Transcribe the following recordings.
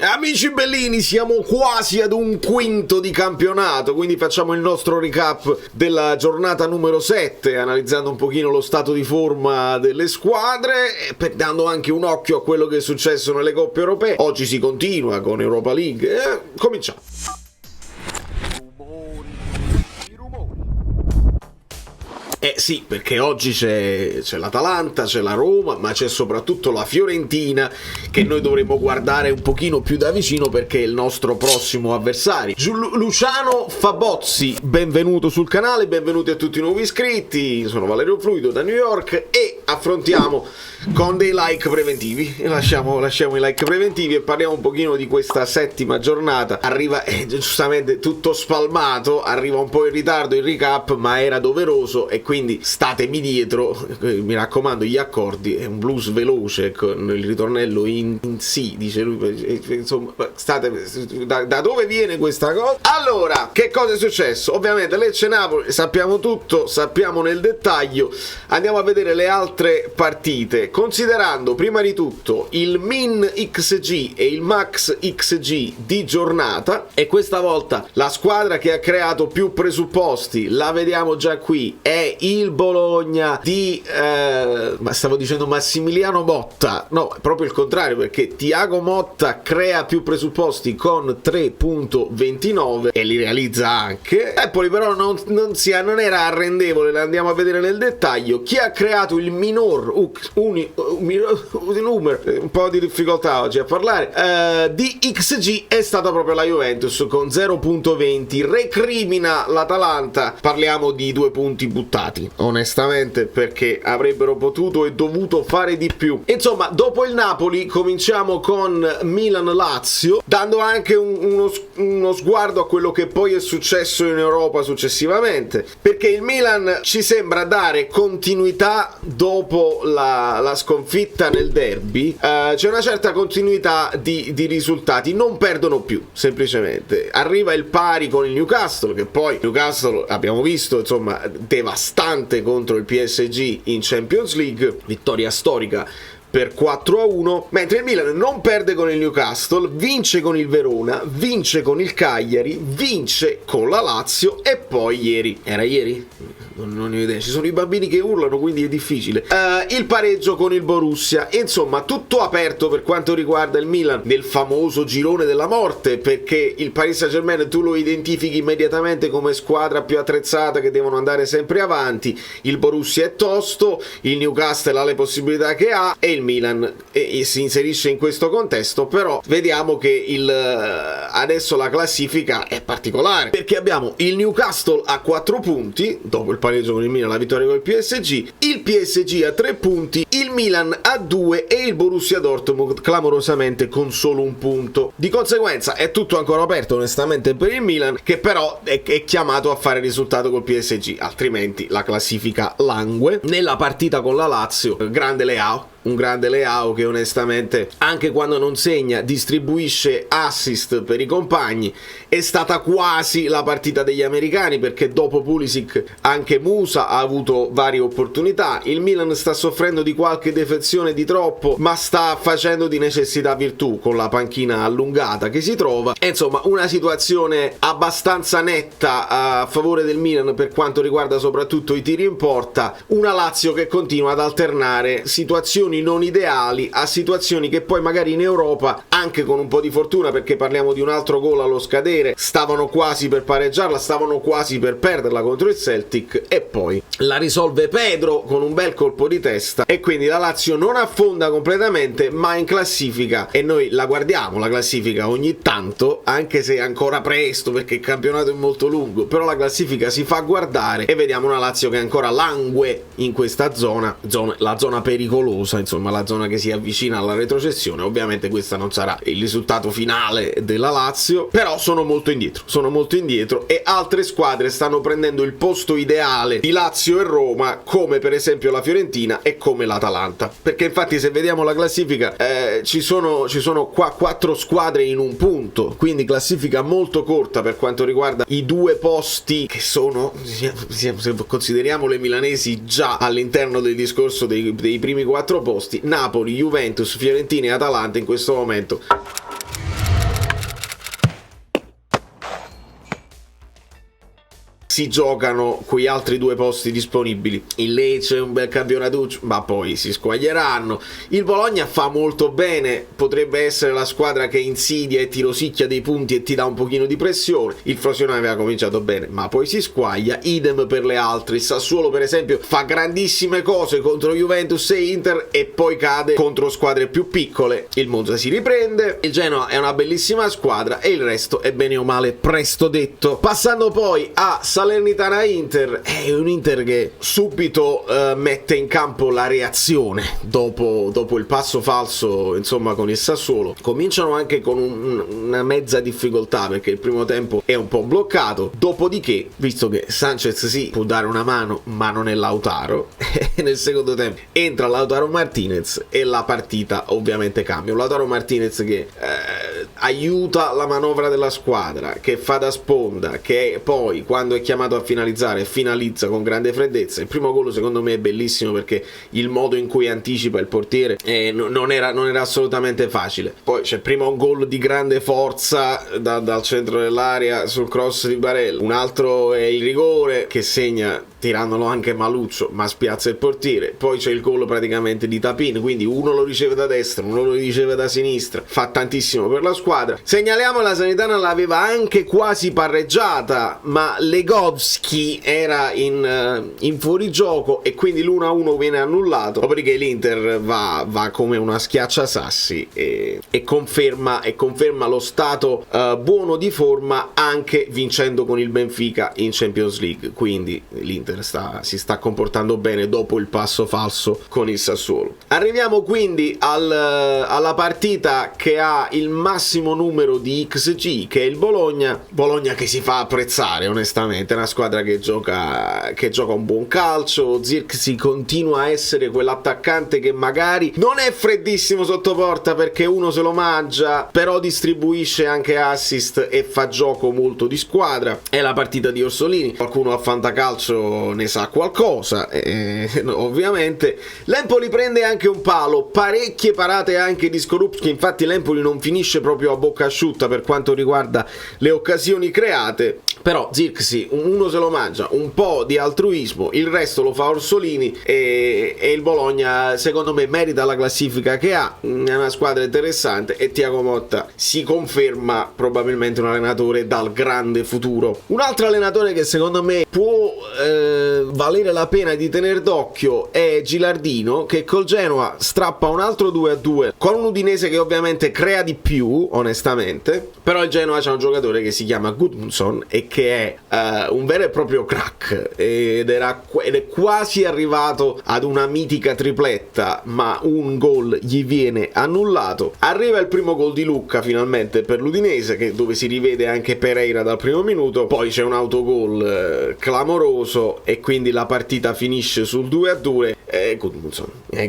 Amici bellini, siamo quasi ad un quinto di campionato, quindi facciamo il nostro recap della giornata numero 7, analizzando un pochino lo stato di forma delle squadre e dando anche un occhio a quello che è successo nelle coppe europee. Oggi si continua con Europa League. Cominciamo. Sì, perché oggi c'è l'Atalanta, c'è la Roma, ma c'è soprattutto la Fiorentina che noi dovremmo guardare un pochino più da vicino perché è il nostro prossimo avversario. Luciano Fabozzi, benvenuto sul canale, benvenuti a tutti i nuovi iscritti. Sono Valerio Fluido da New York e affrontiamo con dei like preventivi. Lasciamo i like preventivi e parliamo un pochino di questa settima giornata. Arriva giustamente tutto spalmato, arriva un po' in ritardo il recap, ma era doveroso e quindi statemi dietro, mi raccomando. Gli accordi, è un blues veloce con il ritornello in si, dice lui, insomma, da dove viene questa cosa? Allora, che cosa è successo? Ovviamente Lecce-Napoli, sappiamo tutto, sappiamo nel dettaglio. Andiamo a vedere le altre partite, considerando prima di tutto il min XG e il max XG di giornata, e questa volta la squadra che ha creato più presupposti, la vediamo già qui, è il Bologna di ma stavo dicendo Massimiliano Motta, no, è proprio il contrario, perché Thiago Motta crea più presupposti con 3.29 e li realizza anche. Empoli però non era arrendevole, la andiamo a vedere nel dettaglio. Chi ha creato il minor numero, un po' di difficoltà oggi a parlare, di XG è stata proprio la Juventus con 0.20, recrimina l'Atalanta, parliamo di 2 punti buttati onestamente, perché avrebbero potuto e dovuto fare di più. Insomma, dopo il Napoli cominciamo con Milan-Lazio, dando anche uno sguardo a quello che poi è successo in Europa successivamente, perché il Milan ci sembra dare continuità dopo la sconfitta nel derby. C'è una certa continuità di risultati, non perdono più, semplicemente. Arriva il pari con il Newcastle, che poi Newcastle abbiamo visto, insomma, devastante contro il PSG in Champions League, vittoria storica per 4-1, mentre il Milan non perde con il Newcastle, vince con il Verona, vince con il Cagliari, vince con la Lazio e poi era ieri? Non ne ho idea, ci sono i bambini che urlano, quindi è difficile. Il pareggio con il Borussia. Insomma, tutto aperto per quanto riguarda il Milan nel famoso girone della morte, perché il Paris Saint-Germain tu lo identifichi immediatamente come squadra più attrezzata che devono andare sempre avanti, il Borussia è tosto, il Newcastle ha le possibilità che ha e il Milan si inserisce in questo contesto. Però vediamo che adesso la classifica è particolare, perché abbiamo il Newcastle a 4 punti dopo il pareggio con il Milan, la vittoria con il PSG, il PSG a 3 punti, il Milan a 2 e il Borussia Dortmund clamorosamente con solo 1 punto. Di conseguenza è tutto ancora aperto onestamente per il Milan, che però è chiamato a fare risultato col PSG, altrimenti la classifica langue. Nella partita con la Lazio, un grande Leao che onestamente, anche quando non segna, distribuisce assist per i compagni. È stata quasi la partita degli americani, perché dopo Pulisic anche Musa ha avuto varie opportunità. Il Milan sta soffrendo di qualche defezione di troppo, ma sta facendo di necessità virtù con la panchina allungata che si trova. E insomma, una situazione abbastanza netta a favore del Milan per quanto riguarda soprattutto i tiri in porta. Una Lazio che continua ad alternare situazioni non ideali a situazioni che poi magari in Europa, anche con un po' di fortuna, perché parliamo di un altro gol allo scadere, stavano quasi per pareggiarla, stavano quasi per perderla contro il Celtic, e poi la risolve Pedro con un bel colpo di testa e quindi la Lazio non affonda completamente, ma in classifica, e noi la guardiamo la classifica ogni tanto, anche se è ancora presto perché il campionato è molto lungo, però la classifica si fa guardare e vediamo una Lazio che ancora langue in questa la zona pericolosa, insomma la zona che si avvicina alla retrocessione. Ovviamente questa non sarà il risultato finale della Lazio, però sono molto indietro e altre squadre stanno prendendo il posto ideale di Lazio e Roma, come per esempio la Fiorentina e come l'Atalanta, perché infatti se vediamo la classifica ci sono qua 4 squadre in 1 punto, quindi classifica molto corta per quanto riguarda i 2 posti che sono, se consideriamo le milanesi già all'interno del discorso dei primi 4 posti, Napoli, Juventus, Fiorentina e Atalanta in questo momento si giocano quegli altri 2 posti disponibili. Il Lecce è un bel campionatuccio, ma poi si squaglieranno. Il Bologna fa molto bene, potrebbe essere la squadra che insidia e ti rosicchia dei punti e ti dà un pochino di pressione. Il Frosinone aveva cominciato bene, ma poi si squaglia. Idem per le altre. Il Sassuolo, per esempio, fa grandissime cose contro Juventus e Inter e poi cade contro squadre più piccole. Il Monza si riprende. Il Genoa è una bellissima squadra e il resto è bene o male presto detto. Passando poi a Salernitana Inter, è un Inter che subito mette in campo la reazione dopo il passo falso, insomma, con il Sassuolo. Cominciano anche con una mezza difficoltà perché il primo tempo è un po' bloccato, dopodiché, visto che Sanchez sì può dare una mano ma non è Lautaro, nel secondo tempo entra Lautaro Martinez e la partita ovviamente cambia. Un Lautaro Martinez che aiuta la manovra della squadra, che fa da sponda, che poi quando è chiamato a finalizzare finalizza con grande freddezza. Il primo gol secondo me è bellissimo perché il modo in cui anticipa il portiere non era assolutamente facile. Poi c'è prima un gol di grande forza dal centro dell'area sul cross di Barella, un altro è il rigore che segna tirandolo anche Maluccio ma spiazza il portiere, poi c'è il gol praticamente di Tapin, quindi uno lo riceve da destra, uno lo riceve da sinistra, fa tantissimo per la squadra. Segnaliamo la Salernitana l'aveva anche quasi pareggiata, ma Legovski era in fuorigioco e quindi l'1-1 viene annullato, dopodiché l'Inter va come una schiacciasassi e conferma lo stato buono di forma anche vincendo con il Benfica in Champions League, quindi l'Inter si sta comportando bene dopo il passo falso con il Sassuolo. Arriviamo quindi alla partita che ha il massimo numero di XG, che è il Bologna che si fa apprezzare onestamente, è una squadra che gioca un buon calcio. Zirkzee continua a essere quell'attaccante che magari non è freddissimo sotto porta perché uno se lo mangia, però distribuisce anche assist e fa gioco molto di squadra. È la partita di Orsolini, qualcuno a fantacalcio ne sa qualcosa, ovviamente. L'Empoli prende anche un palo, parecchie parate anche di Skorupski, infatti l'Empoli non finisce proprio a bocca asciutta per quanto riguarda le occasioni create, però Zirkzee uno se lo mangia, un po' di altruismo, il resto lo fa Orsolini e il Bologna secondo me merita la classifica che ha, è una squadra interessante e Thiago Motta si conferma probabilmente un allenatore dal grande futuro. Un altro allenatore che secondo me può valere la pena di tenere d'occhio è Gilardino, che col Genoa strappa un altro 2-2 con un Udinese che ovviamente crea di più onestamente, però il Genoa c'ha un giocatore che si chiama Gudmundsson e che è un vero e proprio crack ed è quasi arrivato ad una mitica tripletta, ma un gol gli viene annullato. Arriva il primo gol di Lucca finalmente per l'Udinese, dove si rivede anche Pereira dal primo minuto, poi c'è un autogol clamoroso e quindi la partita finisce sul 2-2.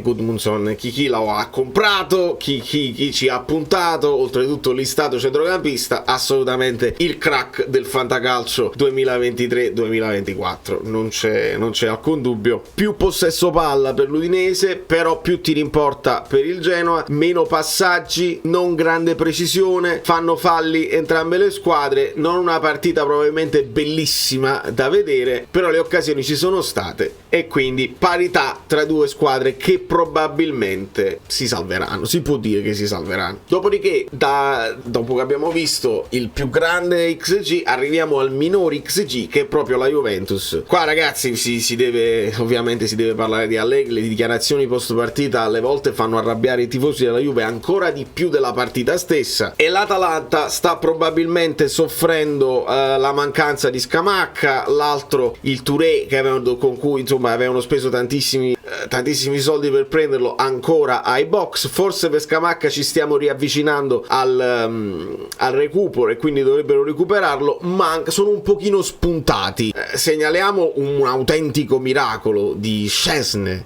Gudmundsson, chi lo ha comprato, chi ci ha puntato, oltretutto listato centrocampista, assolutamente il crack del fantacalcio 2023-2024, non c'è alcun dubbio. Più possesso palla per l'Udinese, però più tiri in porta per il Genoa, meno passaggi, non grande precisione, fanno falli entrambe le squadre, non una partita probabilmente bellissima da vedere, però le occasioni ci sono state e quindi parità tra due squadre che probabilmente si salveranno, si può dire che si salveranno. Dopodiché, dopo che abbiamo visto il più grande XG, arriviamo al minore XG, che è proprio la Juventus. Qua ragazzi si deve parlare di Allegri. Le dichiarazioni post partita alle volte fanno arrabbiare i tifosi della Juve ancora di più della partita stessa, e l'Atalanta sta probabilmente soffrendo la mancanza di Scamacca, l'altro il Touré con cui insomma avevano speso tantissimi soldi per prenderlo, ancora ai box. Forse per Scamacca ci stiamo riavvicinando al recupero e quindi dovrebbero recuperarlo, ma sono un pochino spuntati. Segnaliamo un autentico miracolo di Szczesny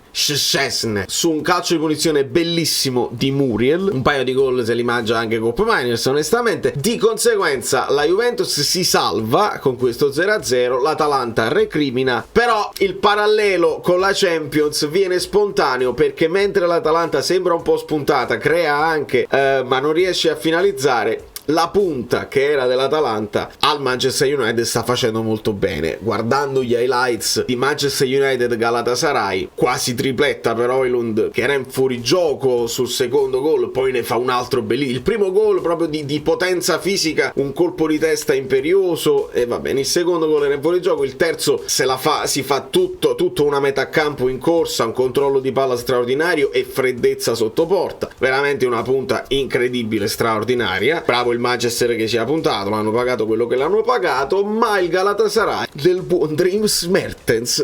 su un calcio di punizione bellissimo di Muriel, un paio di gol se li mangia anche Kopp Meiners onestamente. Di conseguenza la Juventus si salva con questo 0-0, l'Atalanta recrimina, però il parallelo con la Champions viene spontaneo, perché mentre l'Atalanta sembra un po' spuntata, crea anche ma non riesce a finalizzare, la punta che era dell'Atalanta al Manchester United sta facendo molto bene. Guardando gli highlights di Manchester United Galatasaray, quasi tripletta per Højlund che era in fuorigioco sul secondo gol, poi ne fa un altro bellissimo. Il primo gol proprio di potenza fisica, un colpo di testa imperioso, e va bene, il secondo gol era in fuorigioco, il terzo si fa tutto una metà campo in corsa, un controllo di palla straordinario e freddezza sotto porta, veramente una punta incredibile, straordinaria. Bravo il Manchester che ci ha puntato, l'hanno pagato quello che l'hanno pagato, ma il Galatasaray del buon Dries Mertens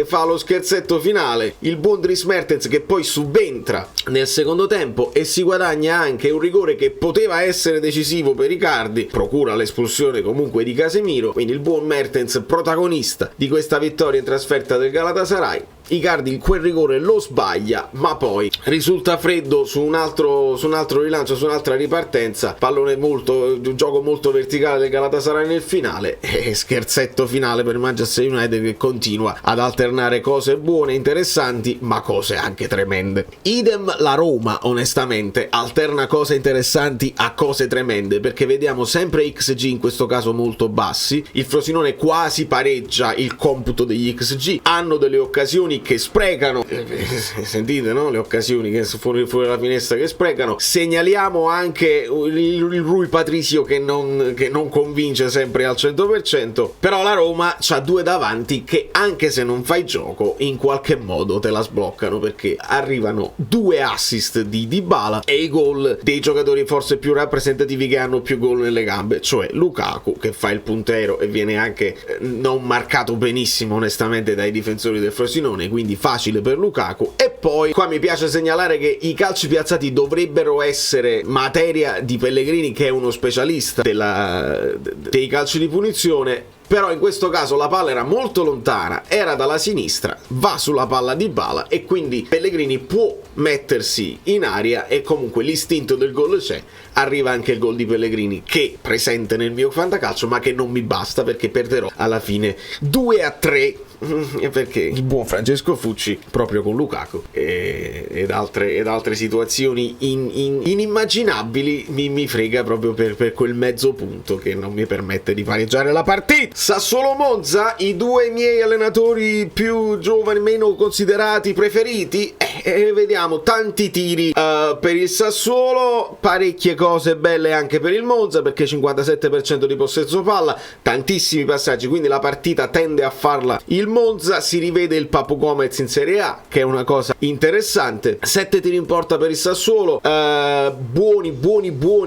fa lo scherzetto finale, il buon Dries Mertens che poi subentra nel secondo tempo e si guadagna anche un rigore che poteva essere decisivo per Icardi, procura l'espulsione comunque di Casemiro, quindi il buon Mertens protagonista di questa vittoria in trasferta del Galatasaray. Icardi quel rigore lo sbaglia, ma poi risulta freddo su un altro rilancio, su un'altra ripartenza, pallone un gioco molto verticale del Galatasaray nel finale, e scherzetto finale per Manchester United che continua ad alternare cose buone, interessanti, ma cose anche tremende. Idem la Roma, onestamente, alterna cose interessanti a cose tremende, perché vediamo sempre XG in questo caso molto bassi, il Frosinone quasi pareggia il computo degli XG, hanno delle occasioni che sprecano, sentite, no? Le occasioni che fuori dalla finestra che sprecano. Segnaliamo anche il Rui Patricio che non convince sempre al 100%, però la Roma c'ha due davanti che anche se non fai gioco in qualche modo te la sbloccano, perché arrivano due assist di Dybala e i gol dei giocatori forse più rappresentativi che hanno più gol nelle gambe, cioè Lukaku che fa il puntero e viene anche non marcato benissimo onestamente dai difensori del Frosinone, quindi facile per Lukaku. E poi qua mi piace segnalare che i calci piazzati dovrebbero essere materia di Pellegrini, che è uno specialista dei calci di punizione, però in questo caso la palla era molto lontana, era dalla sinistra, va sulla palla di Dybala e quindi Pellegrini può mettersi in aria e comunque l'istinto del gol c'è. Arriva anche il gol di Pellegrini che è presente nel mio fantacalcio, ma che non mi basta perché perderò alla fine 2-3, perché il buon Francesco Fucci proprio con Lukaku ed altre situazioni inimmaginabili mi frega proprio per quel mezzo punto che non mi permette di pareggiare la partita. Sassuolo Monza, i due miei allenatori più giovani, meno considerati, preferiti, vediamo tanti tiri per il Sassuolo, parecchie cose belle anche per il Monza, perché 57% di possesso palla, tantissimi passaggi, quindi la partita tende a farla il Monza. Si rivede il Papu Gomez in Serie A, che è una cosa interessante. 7 tiri in porta per il Sassuolo, buoni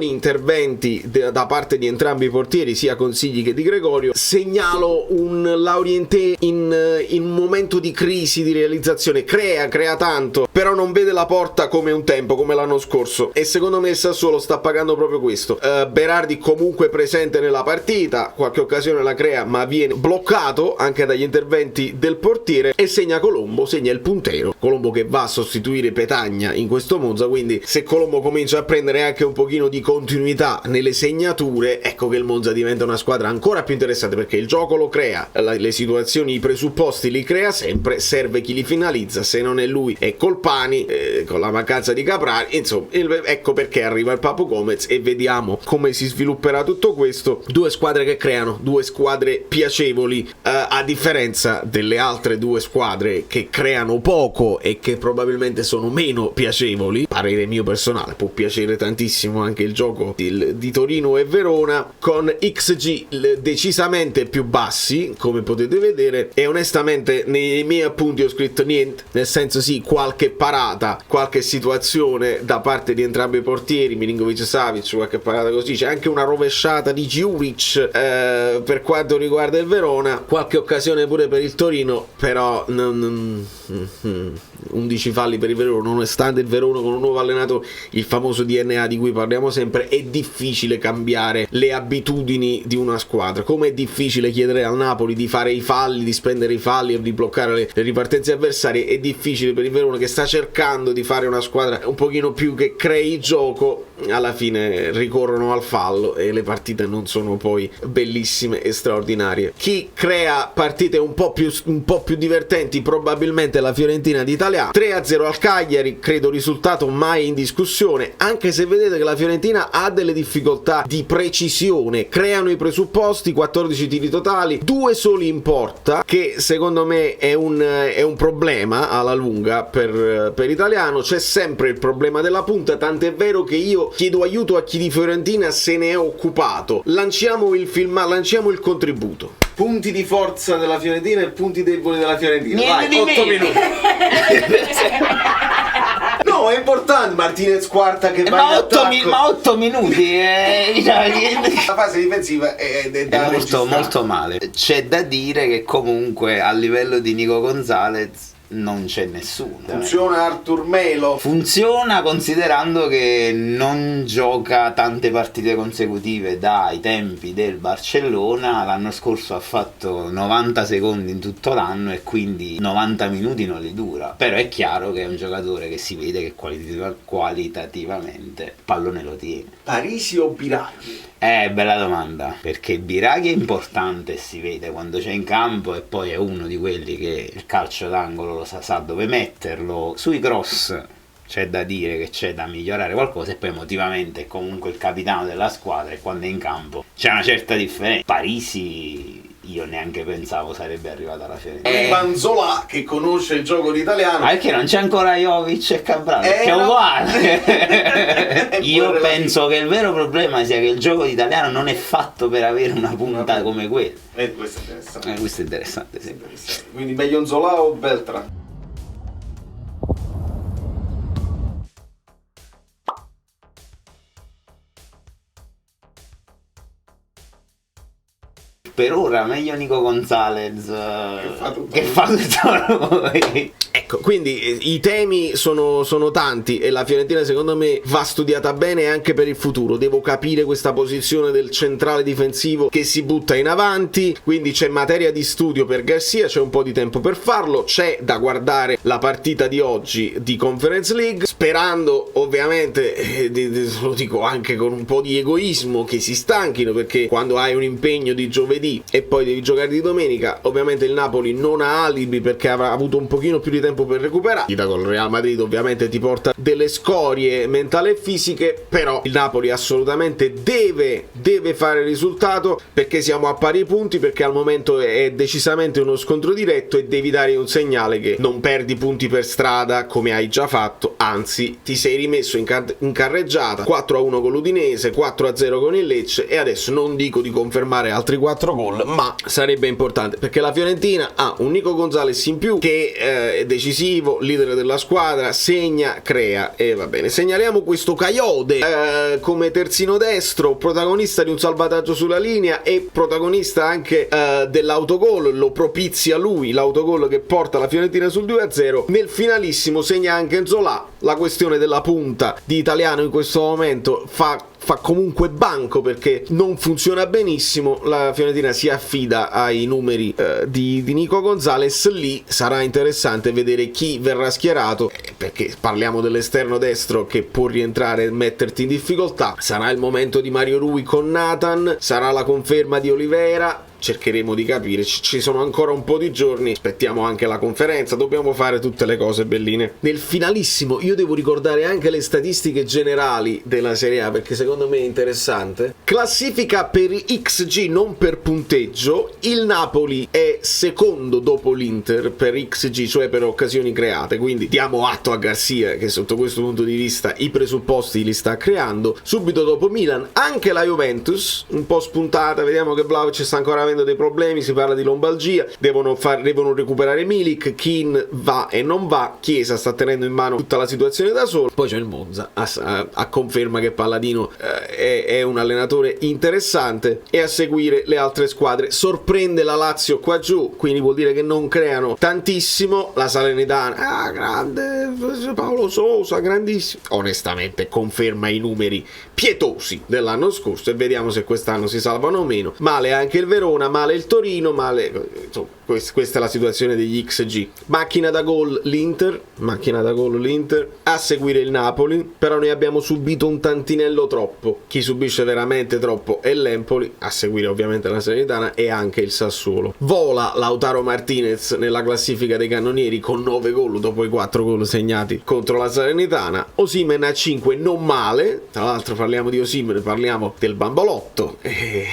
interventi da parte di entrambi i portieri, sia Consigli che di Gregorio. Segnalo un Laurienté in un momento di crisi di realizzazione, crea tanto, però non vede la porta come un tempo, come l'anno scorso, e secondo me il Sassuolo sta pagando proprio questo. Berardi comunque presente nella partita, qualche occasione la crea ma viene bloccato anche dagli interventi del portiere, e segna il puntero, Colombo che va a sostituire Petagna in questo Monza, quindi se Colombo comincia a prendere anche un pochino di continuità nelle segnature, ecco che il Monza diventa una squadra ancora più interessante, perché il gioco lo crea, le situazioni, i presupposti li crea sempre, serve chi li finalizza, se non è lui è Colpani, con la mancanza di Caprari, insomma ecco perché arriva il Papu Gomez e vediamo come si svilupperà tutto questo. Due squadre che creano, due squadre piacevoli, a differenza delle altre due squadre che creano poco e che probabilmente sono meno piacevoli. Parere mio personale, può piacere tantissimo anche il gioco di Torino e Verona, con XG decisamente più bassi come potete vedere, e onestamente nei miei appunti ho scritto niente, nel senso sì, qualche parata, qualche situazione da parte di entrambi i portieri, Milinkovic-Savic, qualche parata così, c'è anche una rovesciata di Djuric per quanto riguarda il Verona, qualche occasione pure per il Torino, però 11 falli per il Verona, nonostante il Verona con un nuovo allenatore, il famoso DNA di cui parliamo sempre. È difficile cambiare le abitudini di una squadra, come è difficile chiedere al Napoli di fare i falli, di spendere i falli e di bloccare le ripartenze avversarie. È difficile per il Verona, che sta cercando di fare una squadra un pochino più che crei gioco, alla fine ricorrono al fallo e le partite non sono poi bellissime e straordinarie. Chi crea partite un po' più divertenti probabilmente è la Fiorentina di Italiano. 3-0 al Cagliari, credo risultato mai in discussione, anche se vedete che la Fiorentina ha delle difficoltà di precisione, creano i presupposti, 14 tiri totali, 2 soli in porta, che secondo me è un problema alla lunga per Italiano. C'è sempre il problema della punta, tant'è vero che io chiedo aiuto a chi di Fiorentina se ne è occupato. Lanciamo il contributo. Punti di forza della Fiorentina e punti deboli della Fiorentina. Vai, 8 minuti. No, è importante. Martinez quarta che va in attacco. Ma 8 minuti la fase difensiva è molto male. C'è da dire che comunque a livello di Nico Gonzalez non c'è nessuno. Funziona Artur Melo? Funziona considerando che non gioca tante partite consecutive dai tempi del Barcellona. L'anno scorso ha fatto 90 secondi in tutto l'anno e quindi 90 minuti non li dura. Però è chiaro che è un giocatore che si vede che qualitativamente pallone lo tiene. Parisi o Biraghi? Bella domanda, perché Biraghi è importante e si vede quando c'è in campo, e poi è uno di quelli che il calcio d'angolo lo sa dove metterlo. Sui cross c'è da dire che c'è da migliorare qualcosa, e poi emotivamente è comunque il capitano della squadra e quando è in campo c'è una certa differenza. Parisi io neanche pensavo sarebbe arrivato alla Fiorentina. Manzola che conosce il gioco d'italiano. Perché non c'è ancora Jovic e Cabral, che è uguale. Io penso che il vero problema sia che il gioco d'italiano non è fatto per avere una punta come quella. Questo è interessante. Questo è interessante, sì. Quindi meglio Nzola o Beltran? Per ora meglio Nico Gonzalez che fa tutto lui. Ecco, quindi i temi sono tanti e la Fiorentina secondo me va studiata bene anche per il futuro. Devo capire questa posizione del centrale difensivo che si butta in avanti, quindi c'è materia di studio per Garcia, c'è un po' di tempo per farlo, c'è da guardare la partita di oggi di Conference League, sperando ovviamente, lo dico anche con un po' di egoismo, che si stanchino, perché quando hai un impegno di giovedì e poi devi giocare di domenica, ovviamente il Napoli non ha alibi perché avrà avuto un pochino più di tempo per recuperare. Col Real Madrid ovviamente ti porta delle scorie mentali e fisiche, però il Napoli assolutamente deve fare risultato, perché siamo a pari punti, perché al momento è decisamente uno scontro diretto e devi dare un segnale che non perdi punti per strada come hai già fatto, anzi ti sei rimesso in carreggiata, 4-1 con l'Udinese, 4-0 con il Lecce, e adesso non dico di confermare altri 4 gol, ma sarebbe importante, perché la Fiorentina ha un Nico Gonzalez in più che è decisivo, leader della squadra, segna, crea, e va bene. Segnaliamo questo Caiode come terzino destro, protagonista di un salvataggio sulla linea e protagonista anche dell'autogol, lo propizia lui, l'autogol che porta la Fiorentina sul 2-0. Nel finalissimo segna anche Nzola. La questione della punta di Italiano in questo momento fa comunque banco, perché non funziona benissimo. La Fiorentina si affida ai numeri di Nico Gonzalez. Lì sarà interessante vedere chi verrà schierato, perché parliamo dell'esterno destro che può rientrare e metterti in difficoltà. Sarà il momento di Mario Rui con Nathan, sarà la conferma di Olivera. Cercheremo di capire, ci sono ancora un po' di giorni, aspettiamo anche la conferenza, dobbiamo fare tutte le cose belline. Nel finalissimo io devo ricordare anche le statistiche generali della Serie A, perché secondo me è interessante. Classifica per XG, non per punteggio, il Napoli è secondo dopo l'Inter per XG, cioè per occasioni create, quindi diamo atto a Garcia che sotto questo punto di vista i presupposti li sta creando. Subito dopo Milan anche la Juventus, un po' spuntata, vediamo che Vlahovic sta ancora dei problemi, si parla di lombalgia, devono recuperare Milik, Keane va e non va, Chiesa sta tenendo in mano tutta la situazione da solo, poi c'è il Monza a conferma che Palladino è un allenatore interessante, e a seguire le altre squadre. Sorprende la Lazio qua giù, quindi vuol dire che non creano tantissimo. La Salernitana, grande Paolo Sousa, grandissimo, onestamente conferma i numeri pietosi dell'anno scorso, e vediamo se quest'anno si salvano o meno. Male anche il Verona, male il Torino, male, insomma, Questa è la situazione degli XG. Macchina da gol l'Inter, a seguire il Napoli, però noi abbiamo subito un tantinello troppo. Chi subisce veramente troppo è l'Empoli, a seguire ovviamente la Salernitana e anche il Sassuolo. Vola Lautaro Martinez nella classifica dei cannonieri con 9 gol dopo i 4 gol segnati contro la Salernitana. Osimhen a 5, non male, tra l'altro parliamo di Osimhen, parliamo del bambolotto e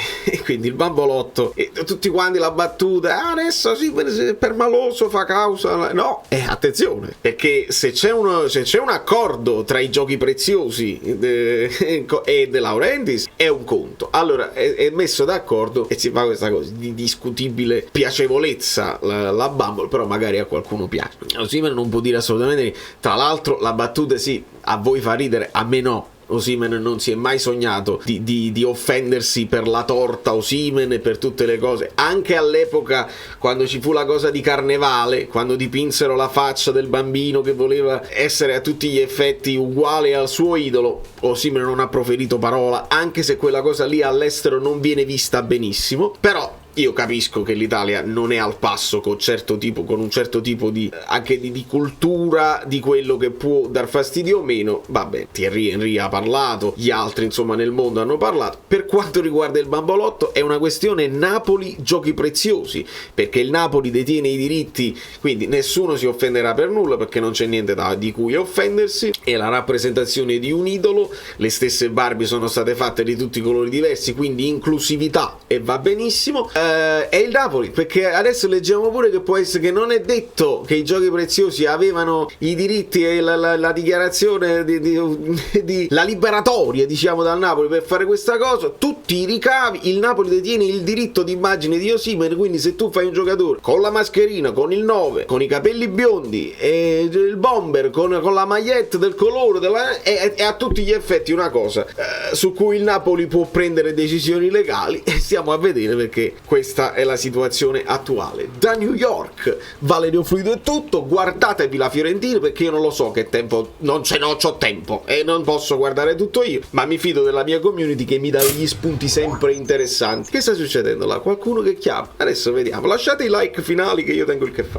quindi il bambolotto e tutti quanti la battuta, adesso Osimhen per maloso fa causa, no, attenzione, perché se c'è un accordo tra i giochi preziosi e De Laurentiis è un conto, allora è messo d'accordo e si fa questa cosa di discutibile piacevolezza la Bumble, però magari a qualcuno piace. Osimhen non può dire assolutamente niente. Tra l'altro la battuta sì, a voi fa ridere, a me no. Osimhen non si è mai sognato di offendersi per la torta Osimhen e per tutte le cose. Anche all'epoca, quando ci fu la cosa di Carnevale, quando dipinsero la faccia del bambino che voleva essere a tutti gli effetti uguale al suo idolo, Osimhen non ha proferito parola, anche se quella cosa lì all'estero non viene vista benissimo. Però io capisco che l'Italia non è al passo con un certo tipo di anche di cultura di quello che può dar fastidio o meno. Vabbè, Thierry Henry ha parlato, gli altri insomma nel mondo hanno parlato. Per quanto riguarda il bambolotto è una questione Napoli giochi preziosi, perché il Napoli detiene i diritti, quindi nessuno si offenderà per nulla perché non c'è niente di cui offendersi. È la rappresentazione di un idolo, le stesse Barbie sono state fatte di tutti i colori diversi, quindi inclusività e va benissimo. È il Napoli, perché adesso leggiamo pure che può essere che non è detto che i giochi preziosi avevano i diritti e la dichiarazione di la liberatoria, diciamo, dal Napoli per fare questa cosa. Tutti i ricavi, il Napoli detiene il diritto d'immagine di Osimhen, quindi se tu fai un giocatore con la mascherina, con il 9, con i capelli biondi e il bomber con la maglietta del colore è a tutti gli effetti una cosa su cui il Napoli può prendere decisioni legali, e stiamo a vedere, perché questa è la situazione attuale. Da New York, Valerio Fluido è tutto. Guardatevi la Fiorentina, perché io non lo so che tempo, non c'ho tempo e non posso guardare tutto io, ma mi fido della mia community che mi dà degli spunti sempre interessanti. Che sta succedendo là? Qualcuno che chiama? Adesso vediamo. Lasciate i like finali che io tengo il caffè.